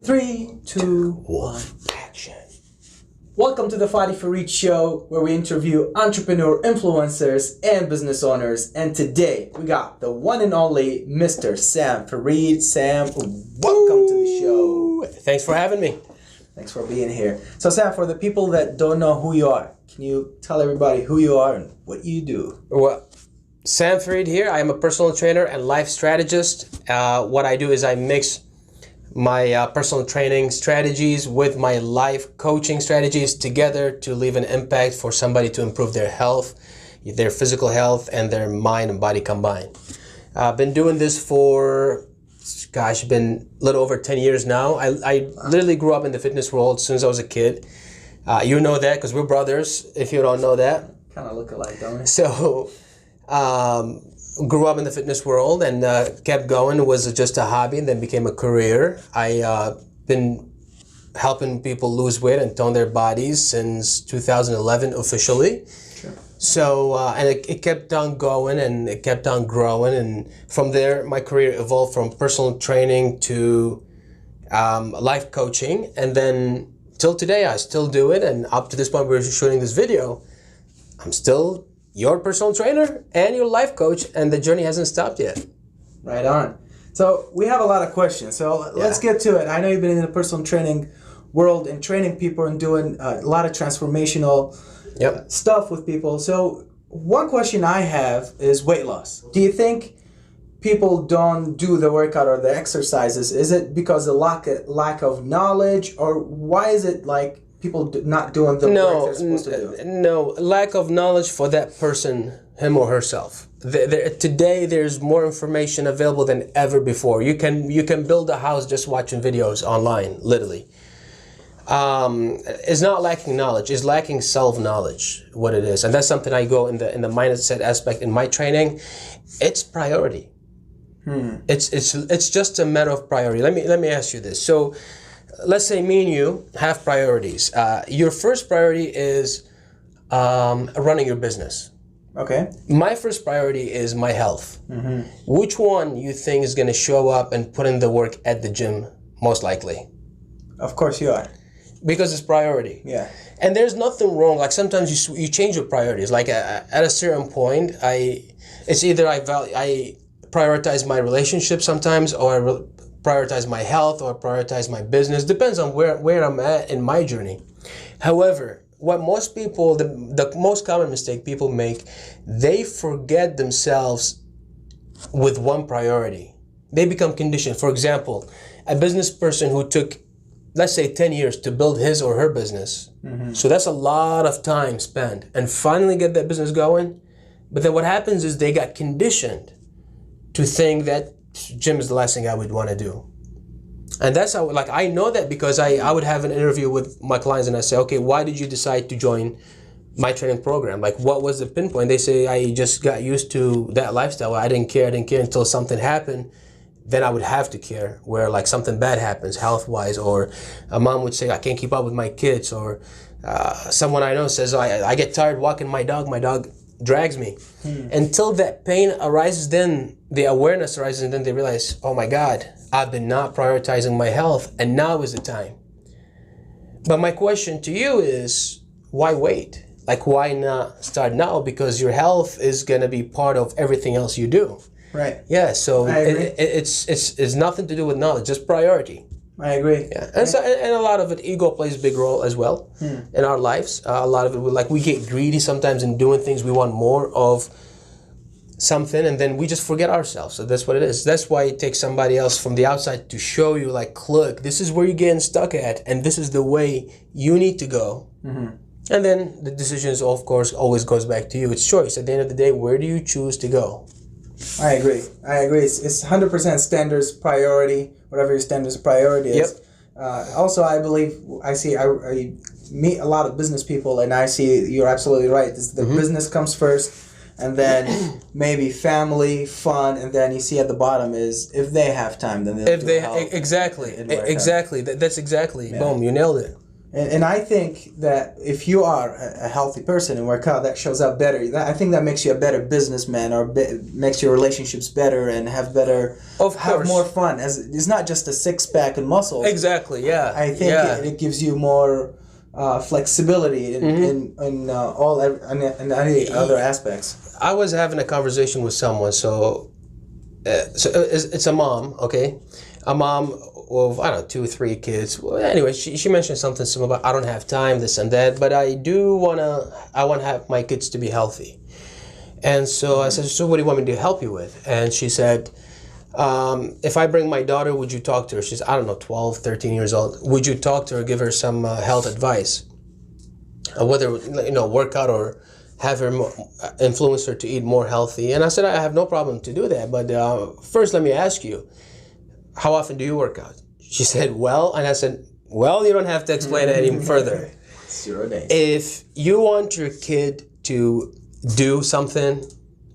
Three, two, one, action. Welcome to the Fadi Farid Show, where we interview entrepreneur, influencers, and business owners. And today we got the one and only Mr. Sam Farid. Sam, welcome to the show. Thanks for having me. Thanks for being here. So Sam, for the people that don't know who you are, can you tell everybody who you are and what you do? Well, Sam Farid here. I am a personal trainer and life strategist. What I do is I mix my personal training strategies with my life coaching strategies together to leave an impact for somebody to improve their health, their physical health, and their mind and body combined. I've been doing this for, been a little over 10 years now. I literally grew up in the fitness world as soon as I was a kid. You know that because we're brothers, if you don't know that. Kind of look alike, don't we? So, grew up in the fitness world and kept going. It was just a hobby and then became a career. I been helping people lose weight and tone their bodies since 2011 officially. Sure. So, and it kept on going and it kept on growing. And from there, my career evolved from personal training to life coaching. And then till today, I still do it. And up to this point, we're shooting this video, I'm still your personal trainer and your life coach, and the journey hasn't stopped yet. Right on. So we have a lot of questions. So let's get to it. I know you've been in the personal training world and training people and doing a lot of transformational stuff with people. So one question I have is weight loss. Do you think people don't do the workout or the exercises? Is it because of lack of knowledge, or why is it like people not doing the work they're supposed to do? No, lack of knowledge for that person, him or herself. Today, there's more information available than ever before. You can build a house just watching videos online, literally. It's not lacking knowledge; it's lacking self-knowledge. What it is, and that's something I go in the mindset aspect in my training. It's priority. It's just a matter of priority. Let me ask you this. So, let's say me and you have priorities. Your first priority is running your business. Okay. My first priority is my health. Mm-hmm. Which one you think is going to show up and put in the work at the gym most likely? Of course you are. Because it's priority. Yeah. And there's nothing wrong. Like sometimes you change your priorities. Like at a certain point, it's either I prioritize my relationship sometimes, or I prioritize my health, or prioritize my business. Depends on where I'm at in my journey. However, what most people, the most common mistake people make, they forget themselves with one priority. They become conditioned. For example, a business person who took, let's say, 10 years to build his or her business. Mm-hmm. So that's a lot of time spent, and finally get that business going. But then what happens is they got conditioned to think that gym is the last thing I would want to do. And that's how, like, I know that because I would have an interview with my clients and I say, okay, why did you decide to join my training program? Like, what was the pinpoint? They say, I just got used to that lifestyle. I didn't care until something happened. Then I would have to care, where like something bad happens health-wise, or a mom would say, I can't keep up with my kids, or someone I know says, I get tired walking my dog drags me. Until that pain arises, then the awareness arises, and then they realize, oh my God, I've been not prioritizing my health, and now is the time. But my question to you is, why wait? Like, why not start now? Because your health is going to be part of everything else you do. Right. Yeah, so it's nothing to do with knowledge, just priority. I agree. Yeah, and a lot of it, ego plays a big role as well in our lives. A lot of it, we get greedy sometimes in doing things. We want more of something, and then we just forget ourselves. So that's what it is. That's why it takes somebody else from the outside to show you, like, look, this is where you're getting stuck at, and this is the way you need to go. Mm-hmm. And then the decision is, of course, always goes back to you. It's choice. At the end of the day, where do you choose to go? I agree. It's 100% standards priority, whatever your standards priority is. Yep. Also, I believe, I meet a lot of business people, and I see you're absolutely right. The business comes first, and then maybe family, fun, and then you see at the bottom is if they have time, then they'll exactly. That's exactly. Yeah. Boom, you nailed it. And I think that if you are a healthy person and work out, that shows up better. I think that makes you a better businessman, or makes your relationships better and have more fun. As it's not just a six pack and muscles. Exactly. Yeah. I think it gives you more flexibility in any other aspects. I was having a conversation with someone. So it's a mom. Okay, a mom of, I don't know, 2 or 3 kids. Well, anyway, she mentioned something similar about, I don't have time, this and that, but I want to have my kids to be healthy. And so I said, so what do you want me to help you with? And she said, if I bring my daughter, would you talk to her? She's, I don't know, 12, 13 years old. Would you talk to her, give her some health advice? Whether, work out or have her influence her to eat more healthy. And I said, I have no problem to do that. But first, let me ask you, how often do you work out? She said, well, and I said, well, you don't have to explain it any further. 0 days. If you want your kid to do something,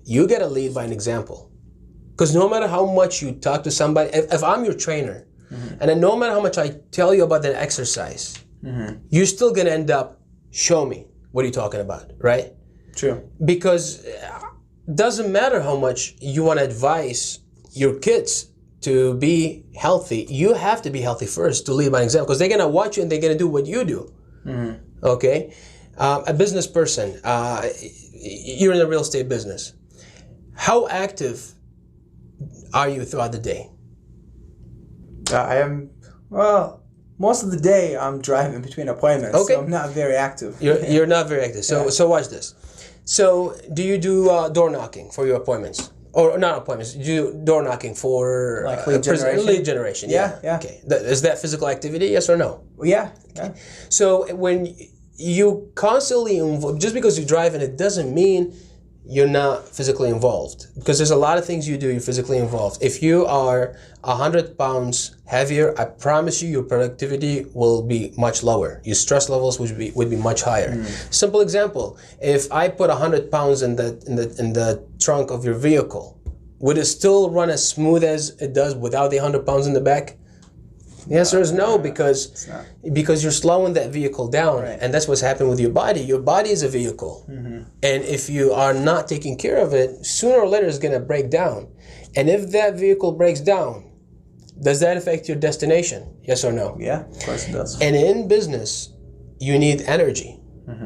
you got to lead by an example. Because no matter how much you talk to somebody, if I'm your trainer, and then no matter how much I tell you about that exercise, you're still going to end up, show me, what are you talking about, right? True. Because it doesn't matter how much you want to advise your kids to be healthy, you have to be healthy first to lead by example, because they're going to watch you and they're going to do what you do. Okay? A business person, you're in the real estate business. How active are you throughout the day? I am, most of the day I'm driving between appointments, so I'm not very active. You're not very active. So watch this. So do you do door knocking for your appointments? Or not appointments, you do door knocking for like lead generation? Yeah. Okay. Is that physical activity, yes or no? Yeah. Okay. So when you constantly involve, just because you're driving, it doesn't mean you're not physically involved. Because there's a lot of things you do, you're physically involved. If you are 100 pounds heavier, I promise you your productivity will be much lower. Your stress levels would be much higher. Simple example, if I put 100 pounds in the trunk of your vehicle, would it still run as smooth as it does without the 100 pounds in the back? The answer is no, because you're slowing that vehicle down, and that's what's happening with your body. Your body is a vehicle, and if you are not taking care of it, sooner or later it's going to break down. And if that vehicle breaks down, does that affect your destination? Yes or no? Yeah, of course it does. And in business, you need energy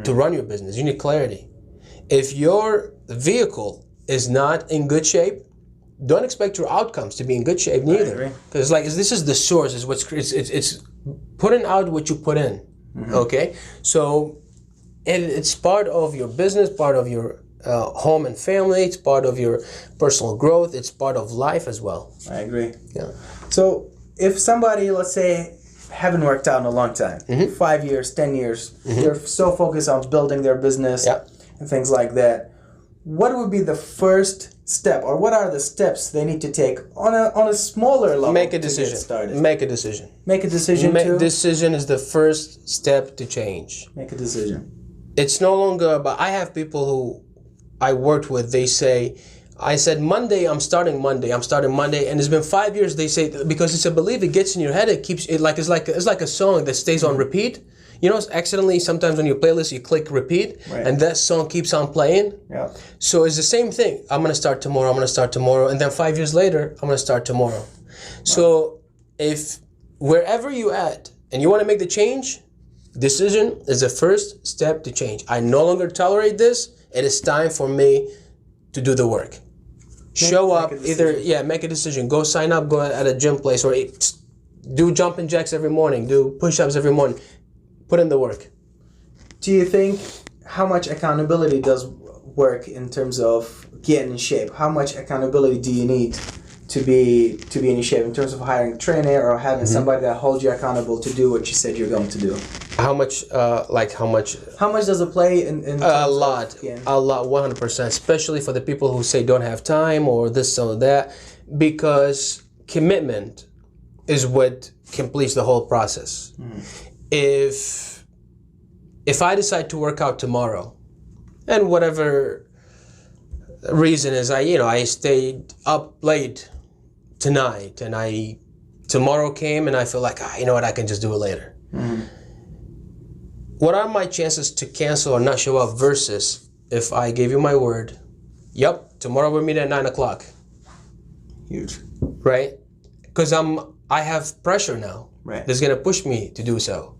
to run your business. You need clarity. If your vehicle is not in good shape, don't expect your outcomes to be in good shape neither. Because this is the source. It's putting out what you put in. Okay, so it's part of your business, part of your home and family. It's part of your personal growth. It's part of life as well. I agree. Yeah. So if somebody, let's say, haven't worked out in a long time, 5 years, 10 years, they're so focused on building their business and things like that, what would be the first step, or what are the steps they need to take on a smaller level? Make a decision. To get started? Make a decision. Make a decision. Decision is the first step to change. Make a decision. It's no longer about. I have people who I worked with. They say, I said Monday. I'm starting Monday, and it's been 5 years. They say, because it's a belief. It gets in your head. It keeps it like it's like a song that stays on repeat. You know, accidentally sometimes on your playlist you click repeat, and that song keeps on playing. Yeah. So it's the same thing. I'm gonna start tomorrow, and then 5 years later I'm gonna start tomorrow. So if wherever you at and you want to make the change, decision is the first step to change. I no longer tolerate this. It is time for me to do the work. Show up, make a decision. Go sign up, go at a gym place, or do jumping jacks every morning, do push-ups every morning. Put in the work. Do you think how much accountability does work in terms of getting in shape? How much accountability do you need to be in shape in terms of hiring a trainer or having somebody that holds you accountable to do what you said you're going to do? How much? How much? How much does it play in a lot, 100%. Especially for the people who say don't have time or this or that, because commitment is what completes the whole process. If I decide to work out tomorrow, and whatever reason is, I stayed up late tonight, and tomorrow came, and I feel like, you know what, I can just do it later. what are my chances to cancel or not show up versus if I gave you my word, yep, tomorrow we'll meet at 9 o'clock. Huge. Right? Because I have pressure now. Right. That's going to push me to do so.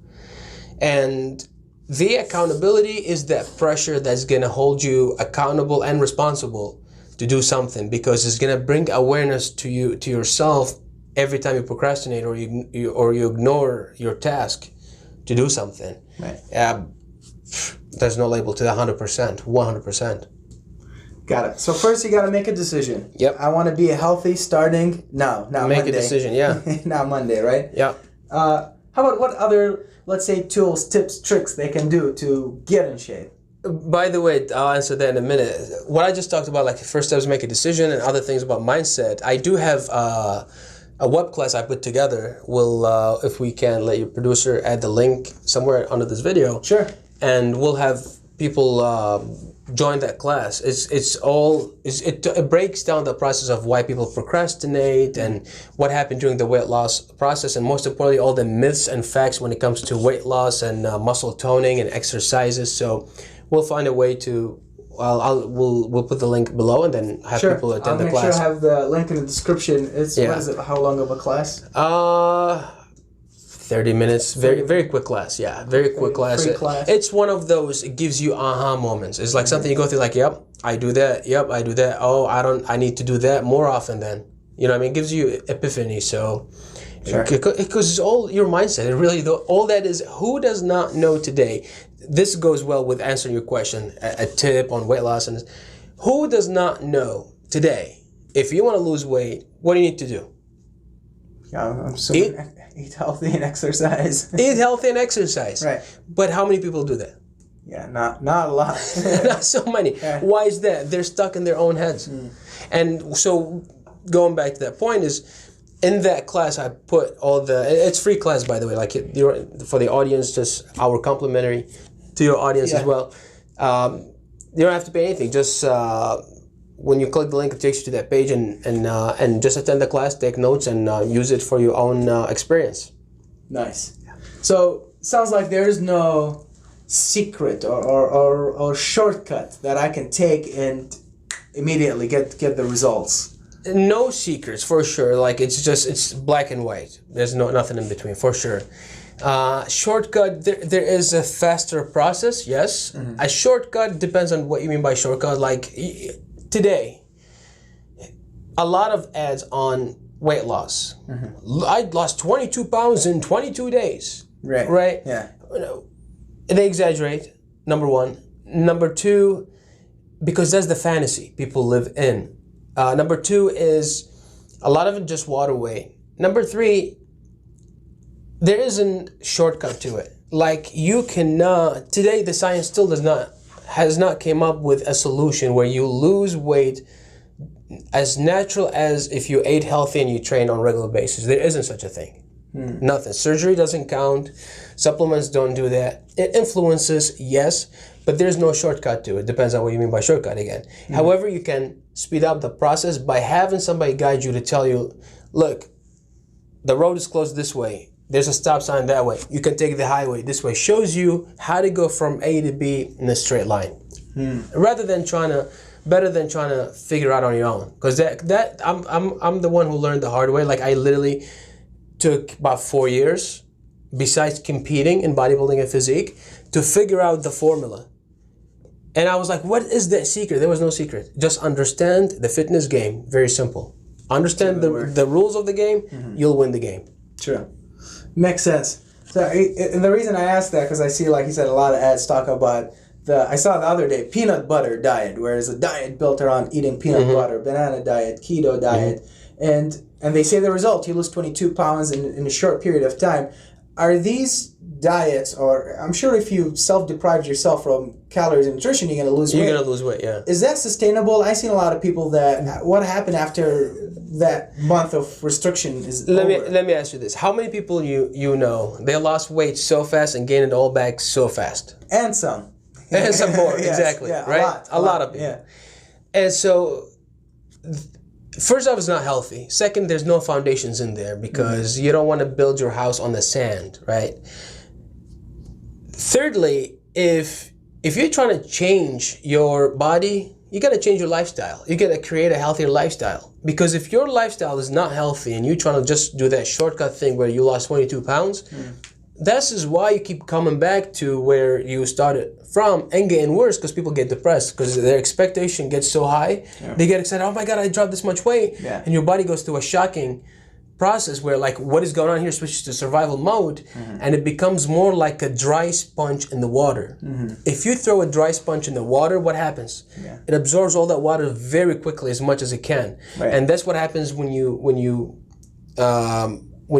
And the accountability is that pressure that's going to hold you accountable and responsible to do something, because it's going to bring awareness to yourself every time you procrastinate or you ignore your task to do something. Right. There's no label to that. 100%. Got it. So first you got to make a decision. Yep. I want to be healthy starting now. Not Make Monday. a decision, yeah. Not Monday, right? Yeah. How about what other, let's say, tools, tips, tricks they can do to get in shape? By the way, I'll answer that in a minute. What I just talked about, like first steps, make a decision, and other things about mindset. I do have a web class I put together. We'll, if we can, let your producer add the link somewhere under this video. Sure. And we'll have people join that class. It breaks down the process of why people procrastinate and what happened during the weight loss process, and most importantly, all the myths and facts when it comes to weight loss and muscle toning and exercises. So we'll find a way to. We'll put the link below and then have people attend the class. I'll make sure I have the link in the description. What is it? How long of a class? 30 minutes, very quick class. Yeah, very quick class. Free class. It's one of those. It gives you aha moments. It's like something you go through. Like, yep, I do that. Yep, I do that. Oh, I need to do that more often. Then, you know what I mean? It gives you epiphany. So, sure. Because it's all your mindset. It really, all that is. Who does not know today? This goes well with answering your question. A tip on weight loss, and who does not know today? If you want to lose weight, what do you need to do? Yeah, I'm assuming eat healthy and exercise. Eat healthy and exercise. Right. But how many people do that? Yeah, not a lot. Not so many. Yeah. Why is that? They're stuck in their own heads. And so going back to that point is, in that class I put all it's free class, by the way, like for the audience, just our complimentary to your audience as well. You don't have to pay anything. Just when you click the link, it takes you to that page, and just attend the class, take notes, and use it for your own experience. Nice. So sounds like there is no secret or shortcut that I can take and immediately get the results. No secrets, for sure. Like it's black and white. There's nothing in between, for sure. Shortcut, there is a faster process, yes. A shortcut depends on what you mean by shortcut. Like today, a lot of ads on weight loss. I lost 22 pounds in 22 days. Right? Yeah. They exaggerate, number one. Number two, because that's the fantasy people live in. Number two is a lot of it just water weight. Number three, there isn't shortcut to it. Like you cannot, today the science still has not came up with a solution where you lose weight as natural as if you ate healthy and you trained on a regular basis. There isn't such a thing. Nothing. Surgery doesn't count. Supplements don't do that. It influences, yes, but there's no shortcut to it. Depends on what you mean by shortcut again. However, you can speed up the process by having somebody guide you to tell you, look, the road is closed this way. There's a stop sign that way. You can take the highway this way. Shows you how to go from A to B in a straight line. Better than trying to figure out on your own. Because I'm the one who learned the hard way. Like I literally took about 4 years, besides competing in bodybuilding and physique, to figure out the formula. And I was like, what is that secret? There was no secret. Just understand the fitness game. Very simple. Understand the rules of the game, you'll win the game. True. Makes sense. So, and the reason I asked that, because I see, like you said, a lot of ads talk about I saw the other day, peanut butter diet, where it's a diet built around eating peanut butter, banana diet, keto diet, and they say the result, you lose 22 pounds in a short period of time. Are these diets, or I'm sure if you self-deprive yourself from calories and nutrition, you're going to lose weight. You're going to lose weight, yeah. Is that sustainable? I've seen a lot of people that, what happened after that month of restriction is over? Let me ask you this. How many people you know, they lost weight so fast and gained it all back so fast? And some. And some more, Yes, exactly, yeah, right? A lot of people. Yeah. And so, first off, it's not healthy. Second, there's no foundations in there because you don't want to build your house on the sand, right? Thirdly, if you're trying to change your body, you got to change your lifestyle. You got to create a healthier lifestyle. Because if your lifestyle is not healthy and you're trying to just do that shortcut thing where you lost 22 pounds, this is why you keep coming back to where you started from and getting worse, because people get depressed because their expectation gets so high. They get excited, oh my God, I dropped this much weight. And your body goes through a shocking process where like, what is going on here switches to survival mode, and it becomes more like a dry sponge in the water. If you throw a dry sponge in the water, what happens? It absorbs all that water very quickly, as much as it can. And that's what happens when you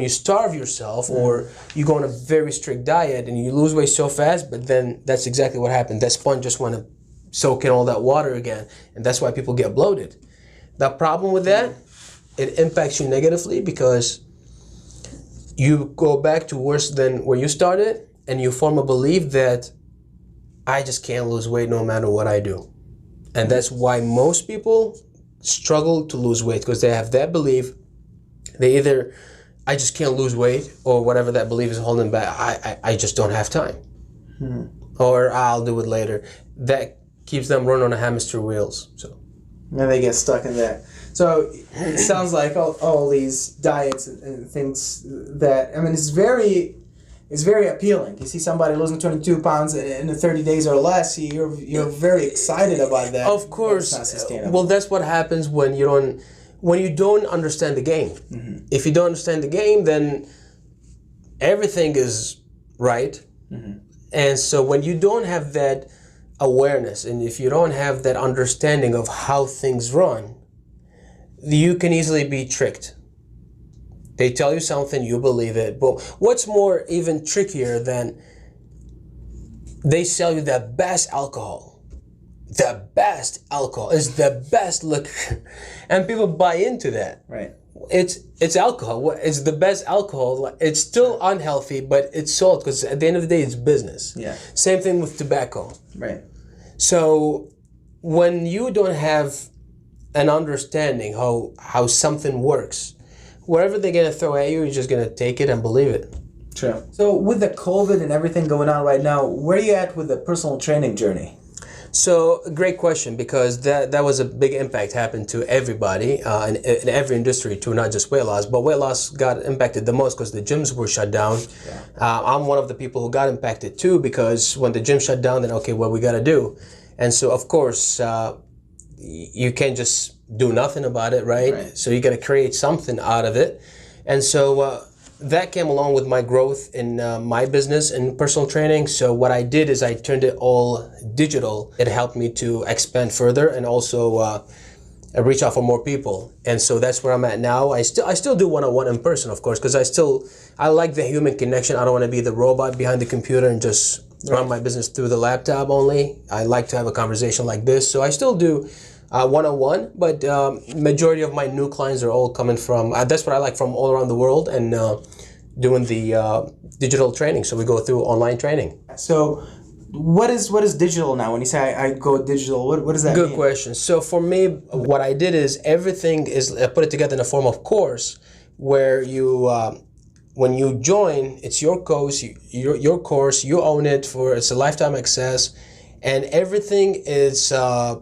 starve yourself, or you go on a very strict diet and you lose weight so fast, but then that's exactly what happened. That sponge just want to soak in all that water again, and that's why people get bloated. The problem with that, it impacts you negatively, because you go back to worse than where you started, and you form a belief that I just can't lose weight no matter what I do. And that's why most people struggle to lose weight, because they have that belief. They either, I just can't lose weight, or whatever that belief is holding back, I just don't have time. Or I'll do it later. That keeps them running on a hamster wheels. So and they get stuck in that. So it sounds like all these diets and things that, I mean, it's very appealing. You see somebody losing 22 pounds in 30 days or less, you're very excited about that. Of course. That's not sustainable. Well, that's what happens when you don't understand the game. If you don't understand the game, then everything is right. And so when you don't have that awareness, and if you don't have that understanding of how things run, you can easily be tricked. They tell you something, you believe it. But what's more even trickier than they sell you the best alcohol. The best alcohol is the best liquor. And people buy into that. Right. It's alcohol. It's the best alcohol. It's still unhealthy, but it's sold because at the end of the day, it's business. Same thing with tobacco. Right. So when you don't have an understanding how something works, whatever they're going to throw at you, you're just going to take it and believe it. True. So with the COVID and everything going on right now, where are you at with the personal training journey? So, great question, because that was a big impact, happened to everybody in every industry too, not just weight loss. But weight loss got impacted the most because the gyms were shut down. I'm one of the people who got impacted too, because when the gym shut down, then okay, what we got to do? And so, of course, you can't just do nothing about it, right? So you got to create something out of it. And so that came along with my growth in my business and personal training. So what I did is I turned it all digital. It helped me to expand further and also reach out for more people. And so that's where I'm at now. I still do one-on-one in person, of course, because I like the human connection. I don't want to be the robot behind the computer and just run my business through the laptop only. I like to have a conversation like this. So I still do one-on-one, but majority of my new clients are all coming from, that's what I like, from all around the world, and doing the digital training. So we go through online training. So what is digital now? When you say I go digital, what does that mean? Good question. So for me, what I did is everything is, I put it together in a form of course, where you, when you join, it's your course, your course, you own it, it's a lifetime access. And everything is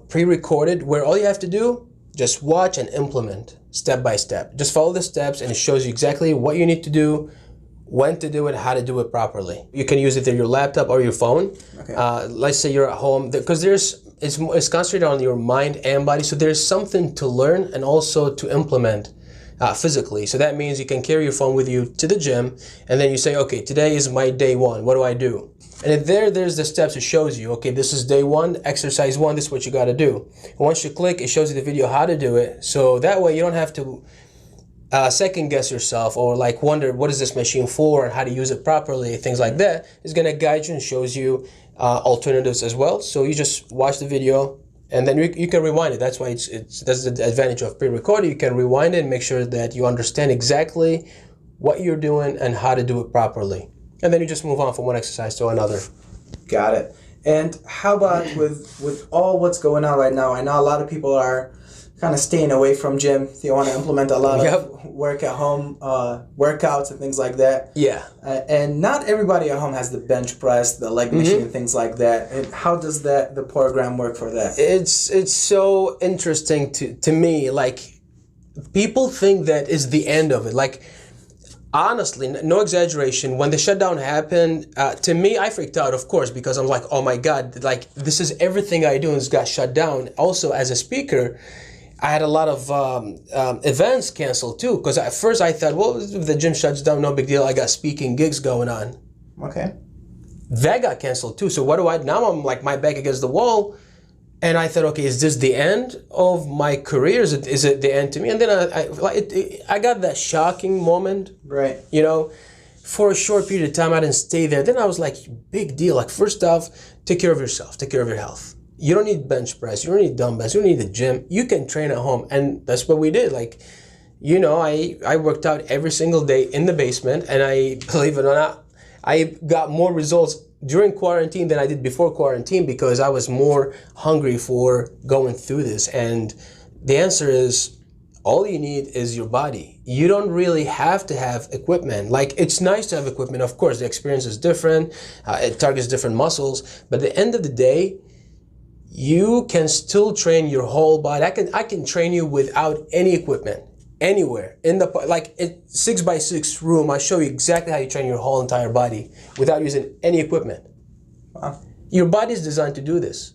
pre-recorded, where all you have to do, just watch and implement step by step. Just follow the steps, and it shows you exactly what you need to do, when to do it, how to do it properly. You can use either your laptop or your phone. Let's say you're at home, because it's concentrated on your mind and body, so there's something to learn and also to implement physically. So that means you can carry your phone with you to the gym, and then you say, okay, today is my day one. What do I do? And there's the steps. It shows you, okay, this is day one, exercise one, this is what you got to do. And once you click, it shows you the video how to do it. So that way you don't have to second guess yourself or like wonder what is this machine for and how to use it properly, things like that. It's going to guide you and shows you alternatives as well. So you just watch the video, and then you can rewind it. That's why that's the advantage of pre-recording. You can rewind it and make sure that you understand exactly what you're doing and how to do it properly. And then you just move on from one exercise to another. Got it. And how about with all what's going on right now? I know a lot of people are kind of staying away from gym. They want to implement a lot Yep. of work at home workouts and things like that. Yeah. And not everybody at home has the bench press, the leg machine, and things like that. And how does the program work for that? It's so interesting to me. Like, people think that is the end of it. Like, honestly, no exaggeration, when the shutdown happened, to me, I freaked out, of course, because I'm like, oh my God, like, this is everything I do and got shut down. Also, as a speaker, I had a lot of events canceled too, because at first I thought, well, if the gym shuts down, no big deal. I got speaking gigs going on. Okay. That got canceled too. So what do I, now I'm like my back against the wall. And I thought, okay, is this the end of my career? Is it the end to me? And then I got that shocking moment. Right. You know, for a short period of time, I didn't stay there. Then I was like, big deal. Like, first off, take care of yourself. Take care of your health. You don't need bench press. You don't need dumbbells. You don't need the gym. You can train at home. And that's what we did. Like, you know, I worked out every single day in the basement. And I, believe it or not, I got more results during quarantine than I did before quarantine, because I was more hungry for going through this. And the answer is, all you need is your body. You don't really have to have equipment. Like, it's nice to have equipment. Of course, the experience is different. It targets different muscles. But at the end of the day, you can still train your whole body. I can train you without any equipment, anywhere in the, like, a 6x6 room. I show you exactly how you train your whole entire body without using any equipment. Wow. Your body is designed to do this.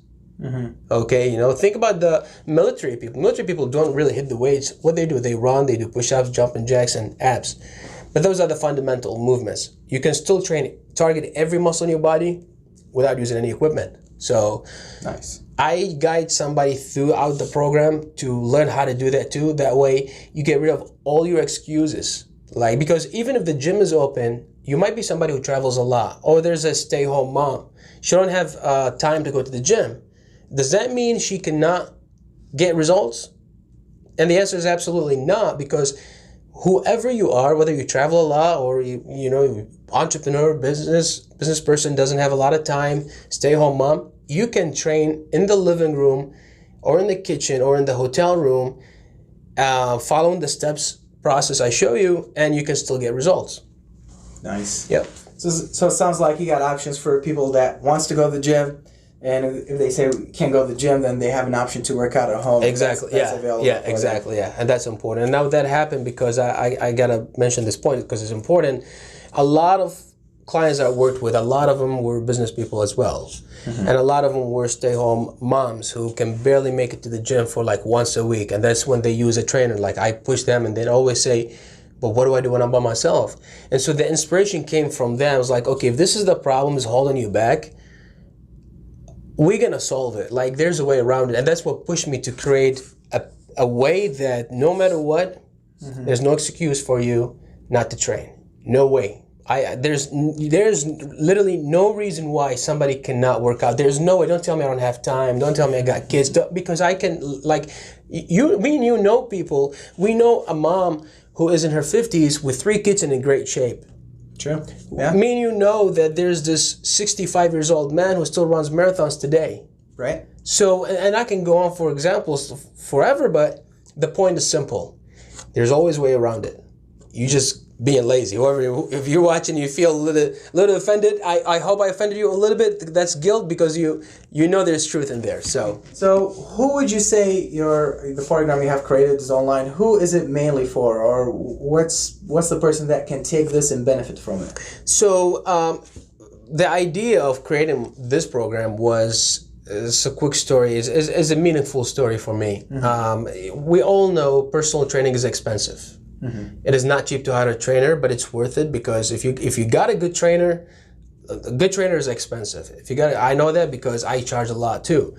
Okay, you know, think about the military people. Military people don't really hit the weights. What they do, they run, they do push-ups, jumping jacks, and abs. But those are the fundamental movements. You can still target every muscle in your body without using any equipment. So Nice. I guide somebody throughout the program to learn how to do that too. That way you get rid of all your excuses. Like, because even if the gym is open, you might be somebody who travels a lot, or there's a stay-home mom. She don't have time to go to the gym. Does that mean she cannot get results? And the answer is absolutely not, because whoever you are, whether you travel a lot or you know, entrepreneur, business person, doesn't have a lot of time, stay-home mom, you can train in the living room or in the kitchen or in the hotel room, following the steps process I show you, and you can still get results. Nice. Yep. So it sounds like you got options for people that wants to go to the gym, and if they say can't go to the gym, then they have an option to work out at home. Exactly. That's Yeah. available Yeah. for Exactly. Yeah. And that's important. And now that happened because I gotta mention this point because it's important. A lot of clients I worked with, a lot of them were business people as well, and a lot of them were stay-home moms who can barely make it to the gym for like once a week, and that's when they use a trainer. Like, I push them, and they'd always say, "But what do I do when I'm by myself?" And so the inspiration came from them. I was like, okay, if this is the problem is holding you back, we're gonna solve it. Like, there's a way around it. And that's what pushed me to create a way that no matter what, there's no excuse for you not to train. No way. There's literally no reason why somebody cannot work out. There's no way. Don't tell me I don't have time. Don't tell me I got kids. Because I can, like, me and you know people. We know a mom who is in her 50s with 3 kids and in great shape. True. Yeah. Me and you know that there's this 65 years old man who still runs marathons today. Right. So, and I can go on for examples forever, but the point is simple. There's always a way around it. You just being lazy. However, if you're watching, you feel a little offended. I hope I offended you a little bit. That's guilt, because you know there's truth in there. So who would you say the program you have created is online? Who is it mainly for, or what's the person that can take this and benefit from it? So the idea of creating this program was, it's a quick story, is a meaningful story for me. We all know personal training is expensive. It is not cheap to hire a trainer, but it's worth it, because if you got a good trainer is expensive. I know that because I charge a lot too.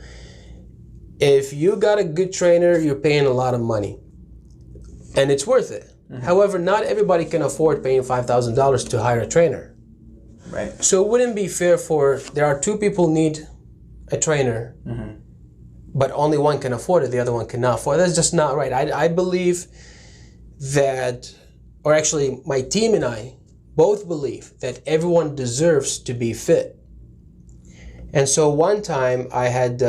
If you got a good trainer, you're paying a lot of money, and it's worth it. However, not everybody can afford paying $5,000 to hire a trainer. Right. So it wouldn't be fair there are 2 people need a trainer, but only one can afford it, the other one cannot afford it. That's just not right. I believe that, or actually my team and I both believe that everyone deserves to be fit. And so one time I had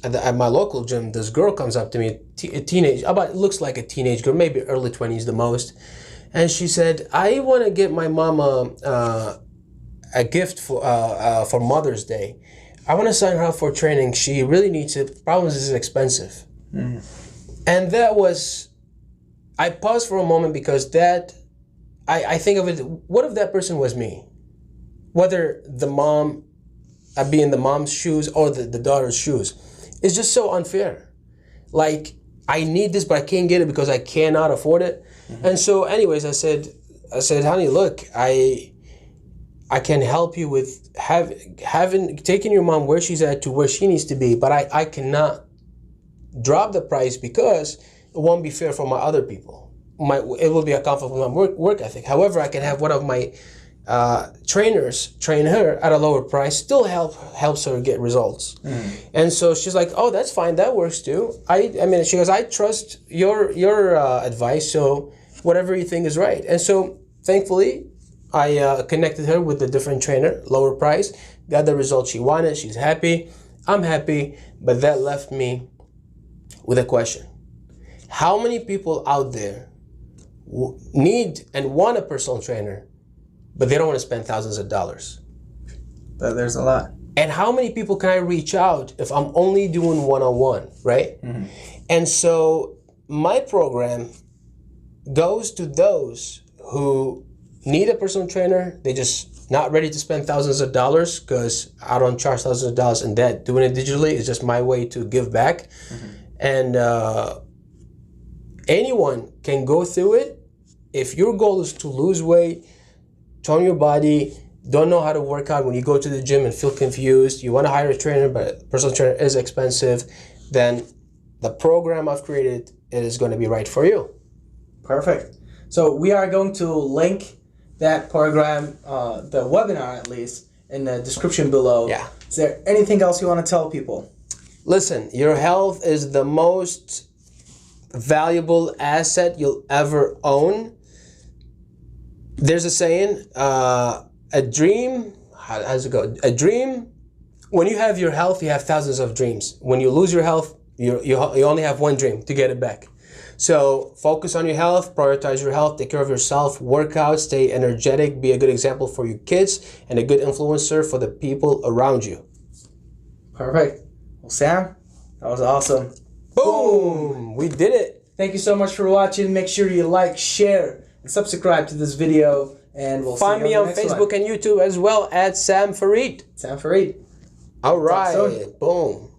at my local gym, this girl comes up to me, a teenage, about looks like a teenage girl, maybe early 20s the most, and she said, "I want to get my mama a gift for Mother's Day. I want to sign her up for training. She really needs it. Problem is, it's expensive." And that was, I paused for a moment because that, I think of it, what if that person was me? Whether the mom, I'd be in the mom's shoes or the daughter's shoes. It's just so unfair. Like, I need this, but I can't get it because I cannot afford it. And so anyways, I said, honey, look, I can help you with taking your mom where she's at to where she needs to be, but I cannot drop the price because it won't be fair for my other people. It will be a conflict with my work ethic. However, I can have one of my trainers train her at a lower price, still helps her get results. And so she's like, "Oh, that's fine, that works too." I mean, she goes, "I trust your advice, so whatever you think is right." And so thankfully, I connected her with a different trainer, lower price, got the results she wanted. She's happy, I'm happy, but that left me with a question. How many people out there need and want a personal trainer, but they don't want to spend thousands of dollars? But there's a lot. And how many people can I reach out if I'm only doing one-on-one, right? And so my program goes to those who need a personal trainer. They just not ready to spend thousands of dollars because I don't charge thousands of dollars in debt. Doing it digitally is just my way to give back. And anyone can go through it. If your goal is to lose weight, tone your body, don't know how to work out when you go to the gym and feel confused, you want to hire a trainer, but a personal trainer is expensive, then the program I've created is going to be right for you. Perfect. So we are going to link that program, the webinar at least, in the description below. Yeah. Is there anything else you want to tell people? Listen, your health is the most valuable asset you'll ever own. There's a saying, a dream, how does it go? A dream, when you have your health, you have thousands of dreams. When you lose your health, you only have one dream, to get it back. So focus on your health, prioritize your health, take care of yourself, work out, stay energetic, be a good example for your kids, and a good influencer for the people around you. Perfect. Well, Sam, that was awesome. Boom! We did it. Thank you so much for watching. Make sure you like, share, and subscribe to this video. And we'll find see you me on Facebook and YouTube as well at Sam Farid. Sam Farid. All right. Boom.